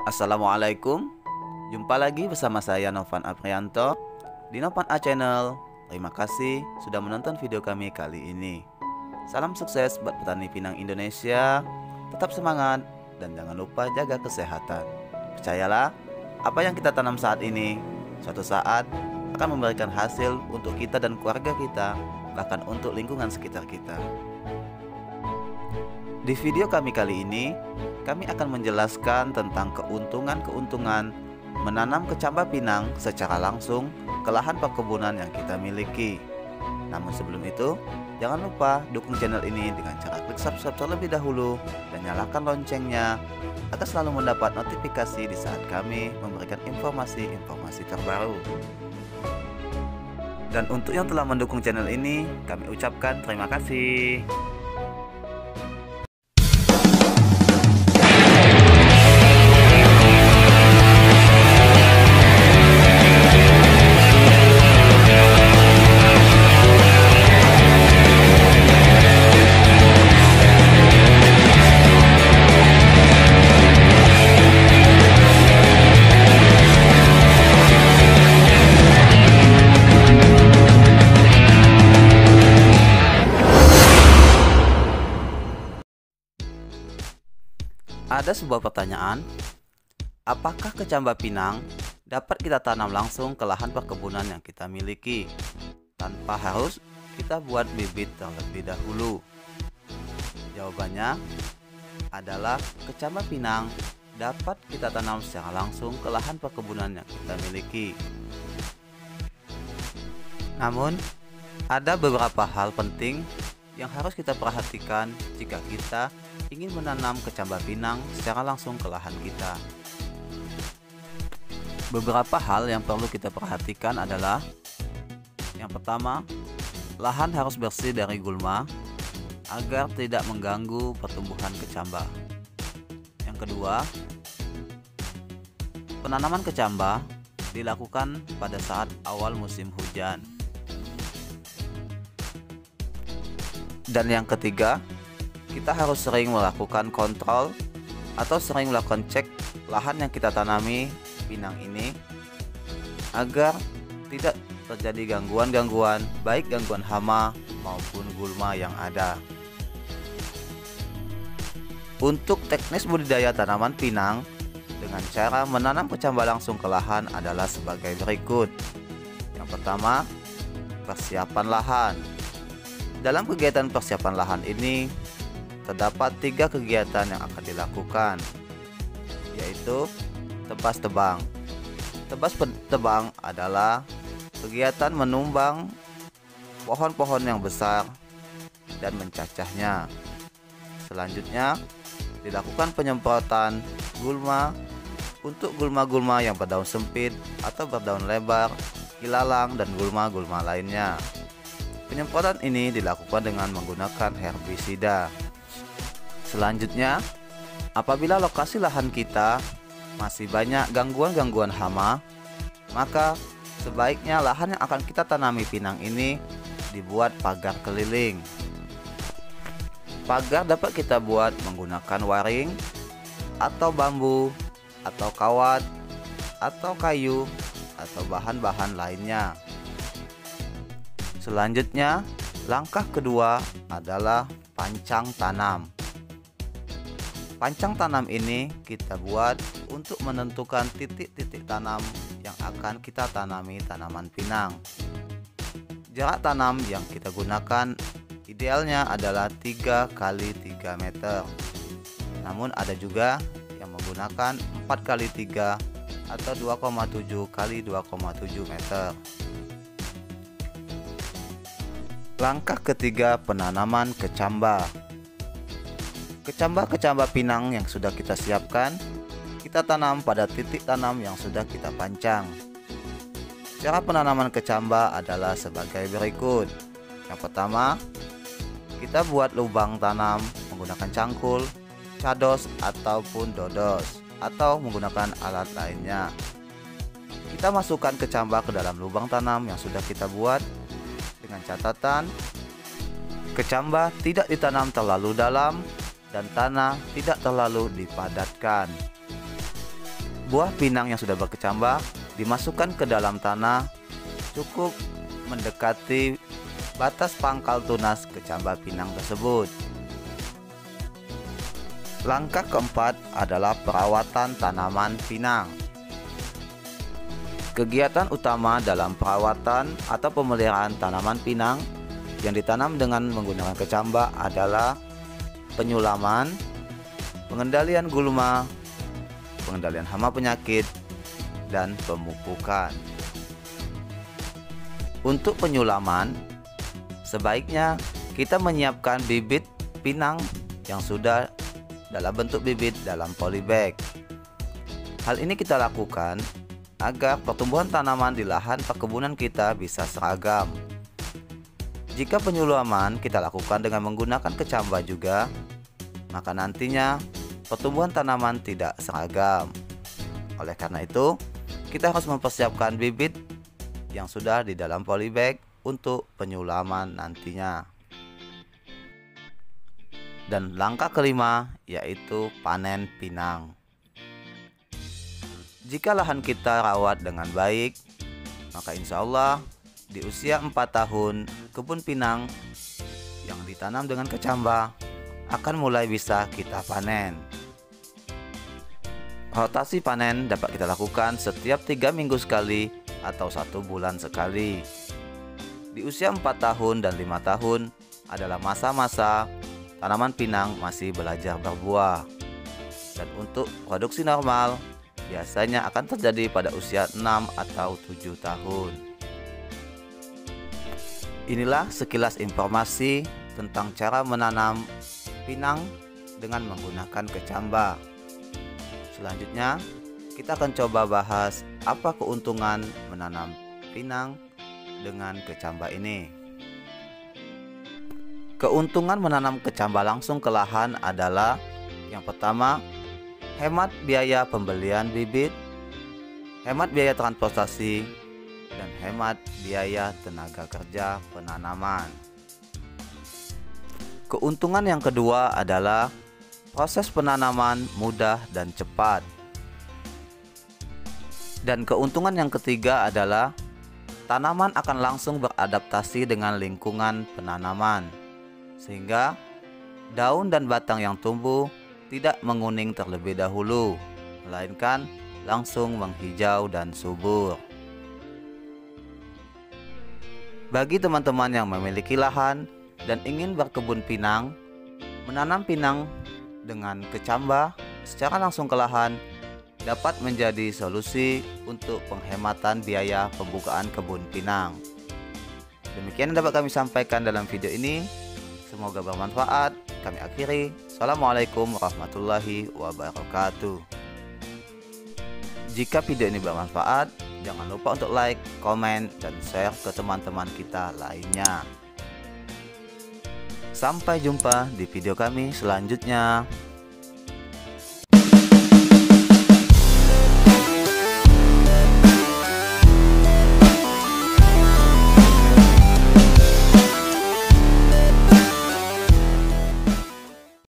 Assalamualaikum. Jumpa lagi bersama saya Novan Aprianto di Novan A Channel. Terima kasih sudah menonton video kami kali ini. Salam sukses buat petani pinang Indonesia. Tetap semangat dan jangan lupa jaga kesehatan. Percayalah, apa yang kita tanam saat ini suatu saat akan memberikan hasil untuk kita dan keluarga kita, bahkan untuk lingkungan sekitar kita. Di video kami kali ini, kami akan menjelaskan tentang keuntungan-keuntungan menanam kecambah pinang secara langsung ke lahan perkebunan yang kita miliki. Namun sebelum itu, jangan lupa dukung channel ini dengan cara klik subscribe terlebih dahulu dan nyalakan loncengnya agar selalu mendapat notifikasi di saat kami memberikan informasi-informasi terbaru. Dan untuk yang telah mendukung channel ini, kami ucapkan terima kasih. Ada sebuah pertanyaan, apakah kecambah pinang dapat kita tanam langsung ke lahan perkebunan yang kita miliki tanpa harus kita buat bibit terlebih dahulu? Jawabannya adalah kecambah pinang dapat kita tanam secara langsung ke lahan perkebunan yang kita miliki. Namun, ada beberapa hal penting yang harus kita perhatikan jika kita ingin menanam kecambah pinang secara langsung ke lahan kita. Beberapa hal yang perlu kita perhatikan adalah: yang pertama, lahan harus bersih dari gulma agar tidak mengganggu pertumbuhan kecambah. Yang kedua, penanaman kecambah dilakukan pada saat awal musim hujan. Dan yang ketiga, kita harus sering melakukan kontrol atau sering melakukan cek lahan yang kita tanami pinang ini agar tidak terjadi gangguan-gangguan, baik gangguan hama maupun gulma yang ada. Untuk teknis budidaya tanaman pinang dengan cara menanam kecambah langsung ke lahan adalah sebagai berikut. Yang pertama, persiapan lahan. Dalam kegiatan persiapan lahan ini terdapat 3 kegiatan yang akan dilakukan, yaitu tebas tebang. Tebas tebang adalah kegiatan menumbang pohon-pohon yang besar dan mencacahnya. Selanjutnya dilakukan penyemprotan gulma untuk gulma-gulma yang berdaun sempit atau berdaun lebar, ilalang, dan gulma-gulma lainnya. Penyemprotan ini dilakukan dengan menggunakan herbisida. Selanjutnya, apabila lokasi lahan kita masih banyak gangguan-gangguan hama, maka sebaiknya lahan yang akan kita tanami pinang ini dibuat pagar keliling. Pagar dapat kita buat menggunakan waring, atau bambu, atau kawat, atau kayu, atau bahan-bahan lainnya. Selanjutnya, langkah kedua adalah pancang tanam. Pancang tanam ini kita buat untuk menentukan titik-titik tanam yang akan kita tanami tanaman pinang. Jarak tanam yang kita gunakan idealnya adalah 3 x 3 meter. Namun ada juga yang menggunakan 4 x 3 atau 2,7 x 2,7 meter. Langkah ketiga, penanaman kecambah. Kecambah-kecambah pinang yang sudah kita siapkan, kita tanam pada titik tanam yang sudah kita pancang. Cara penanaman kecambah adalah sebagai berikut. Yang pertama, kita buat lubang tanam menggunakan cangkul, cados, ataupun dodos, atau menggunakan alat lainnya. Kita masukkan kecambah ke dalam lubang tanam yang sudah kita buat dengan catatan kecambah tidak ditanam terlalu dalam dan tanah tidak terlalu dipadatkan. buah pinang yang sudah berkecambah dimasukkan ke dalam tanah cukup mendekati batas pangkal tunas kecambah pinang tersebut. Langkah keempat adalah perawatan tanaman pinang. Kegiatan utama dalam perawatan atau pemeliharaan tanaman pinang yang ditanam dengan menggunakan kecambah adalah penyulaman, pengendalian gulma, pengendalian hama penyakit, dan pemupukan. Untuk penyulaman, sebaiknya kita menyiapkan bibit pinang yang sudah dalam bentuk bibit dalam polybag. Hal ini kita lakukan agar pertumbuhan tanaman di lahan perkebunan kita bisa seragam. Jika penyulaman kita lakukan dengan menggunakan kecambah juga, maka nantinya pertumbuhan tanaman tidak seragam. Oleh karena itu, kita harus mempersiapkan bibit yang sudah di dalam polybag untuk penyulaman nantinya. Dan langkah kelima yaitu panen pinang. Jika lahan kita rawat dengan baik, maka insya Allah di usia 4 tahun kebun pinang yang ditanam dengan kecambah akan mulai bisa kita panen. Rotasi panen dapat kita lakukan setiap 3 minggu sekali atau 1 bulan sekali. Di usia 4 tahun dan 5 tahun adalah masa-masa tanaman pinang masih belajar berbuah. Dan untuk produksi normal biasanya akan terjadi pada usia 6 atau 7 tahun. Inilah sekilas informasi tentang cara menanam pinang dengan menggunakan kecambah. Selanjutnya, kita akan coba bahas apa keuntungan menanam pinang dengan kecambah ini. Keuntungan menanam kecambah langsung ke lahan adalah yang pertama, hemat biaya pembelian bibit, hemat biaya transportasi, dan hemat biaya tenaga kerja penanaman. Keuntungan yang kedua adalah proses penanaman mudah dan cepat. Dan keuntungan yang ketiga adalah tanaman akan langsung beradaptasi dengan lingkungan penanaman, sehingga daun dan batang yang tumbuh tidak menguning terlebih dahulu, melainkan langsung menghijau dan subur. Bagi teman-teman yang memiliki lahan dan ingin berkebun pinang, menanam pinang dengan kecambah secara langsung ke lahan dapat menjadi solusi untuk penghematan biaya pembukaan kebun pinang. Demikian yang dapat kami sampaikan dalam video ini. Semoga bermanfaat. Kami akhiri. Assalamualaikum warahmatullahi wabarakatuh. Jika video ini bermanfaat, jangan lupa untuk like, komen, dan share ke teman-teman kita lainnya. Sampai jumpa di video kami selanjutnya.